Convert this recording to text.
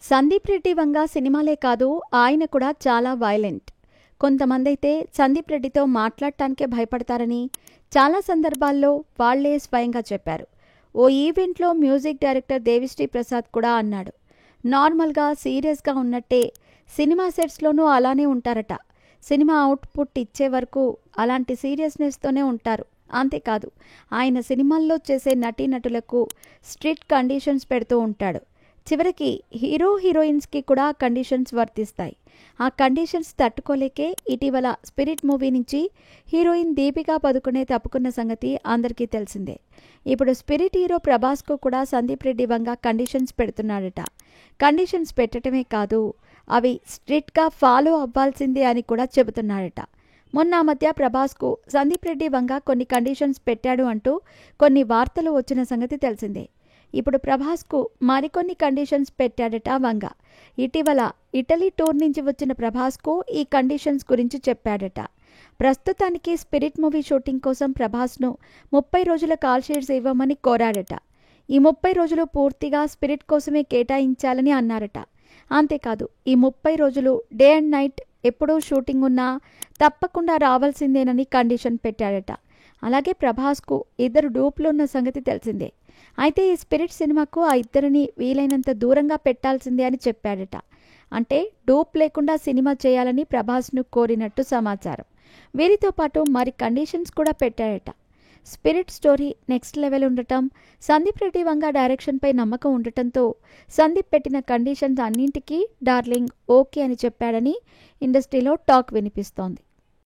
సందీప్ రెడ్డి వంగ సినిమాలే కాదు, ఆయన కూడా చాలా వైలెంట్. కొంతమందైతే సందీప్ రెడ్డితో మాట్లాడటానికే భయపడతారని చాలా సందర్భాల్లో వాళ్లే స్వయంగా చెప్పారు. ఓ ఈవెంట్లో మ్యూజిక్ డైరెక్టర్ దేవిశ్రీ ప్రసాద్ కూడా అన్నాడు, నార్మల్గా సీరియస్గా ఉన్నట్టే సినిమా సెట్స్లోనూ అలానే ఉంటారట. సినిమా అవుట్పుట్ ఇచ్చే వరకు అలాంటి సీరియస్నెస్తోనే ఉంటారు. అంతేకాదు, ఆయన సినిమాల్లో చేసే నటీనటులకు స్ట్రిక్ట్ కండిషన్స్ పెడుతూ ఉంటాడు. చివరికి హీరో హీరోయిన్స్కి కూడా కండిషన్స్ వర్తిస్తాయి. ఆ కండిషన్స్ తట్టుకోలేకే ఇటీవల స్పిరిట్ మూవీ నుంచి హీరోయిన్ దీపికా పదుకునే తప్పుకున్న సంగతి అందరికీ తెలిసిందే. ఇప్పుడు స్పిరిట్ హీరో ప్రభాస్కు కూడా సందీప్ రెడ్డి వంగ కండిషన్స్ పెడుతున్నాడట. కండిషన్స్ పెట్టడమే కాదు, అవి స్ట్రిక్ట్గా ఫాలో అవ్వాల్సిందే అని కూడా చెబుతున్నాడట. మొన్న మధ్య ప్రభాస్కు సందీప్ రెడ్డి వంగ కొన్ని కండిషన్స్ పెట్టాడు అంటూ కొన్ని వార్తలు వచ్చిన సంగతి తెలిసిందే. ఇప్పుడు ప్రభాస్కు మరికొన్ని కండిషన్స్ పెట్టాడట వంగ. ఇటీవల ఇటలీ టూర్ నుంచి వచ్చిన ప్రభాస్కు ఈ కండిషన్స్ గురించి చెప్పాడట. ప్రస్తుతానికి స్పిరిట్ మూవీ షూటింగ్ కోసం ప్రభాస్ను 30 రోజుల కాల్ షీట్స్ ఇవ్వమని కోరాడట. ఈ 30 రోజులు పూర్తిగా స్పిరిట్ కోసమే కేటాయించాలని అన్నారట. అంతేకాదు, ఈ 30 రోజులు డే అండ్ నైట్ ఎప్పుడూ షూటింగ్ ఉన్నా తప్పకుండా రావాల్సిందేనని కండిషన్ పెట్టాడట. అలాగే ప్రభాస్కు 2 డూప్లున్న సంగతి తెలిసిందే. అయితే ఈ స్పిరిట్ సినిమాకు ఆ ఇద్దరిని వీలైనంత దూరంగా పెట్టాల్సిందే అని చెప్పాడట. అంటే డూప్ లేకుండా సినిమా చేయాలని ప్రభాస్ను కోరినట్టు సమాచారం. వీరితో పాటు మరి కండిషన్స్ కూడా పెట్టాడట. స్పిరిట్ స్టోరీ నెక్స్ట్ లెవెల్ ఉండటం, సందీప్ రెడ్డి వంగ డైరెక్షన్పై నమ్మకం ఉండటంతో సందీప్ పెట్టిన కండిషన్స్ అన్నింటికీ డార్లింగ్ ఓకే అని చెప్పాడని ఇండస్ట్రీలో టాక్ వినిపిస్తోంది.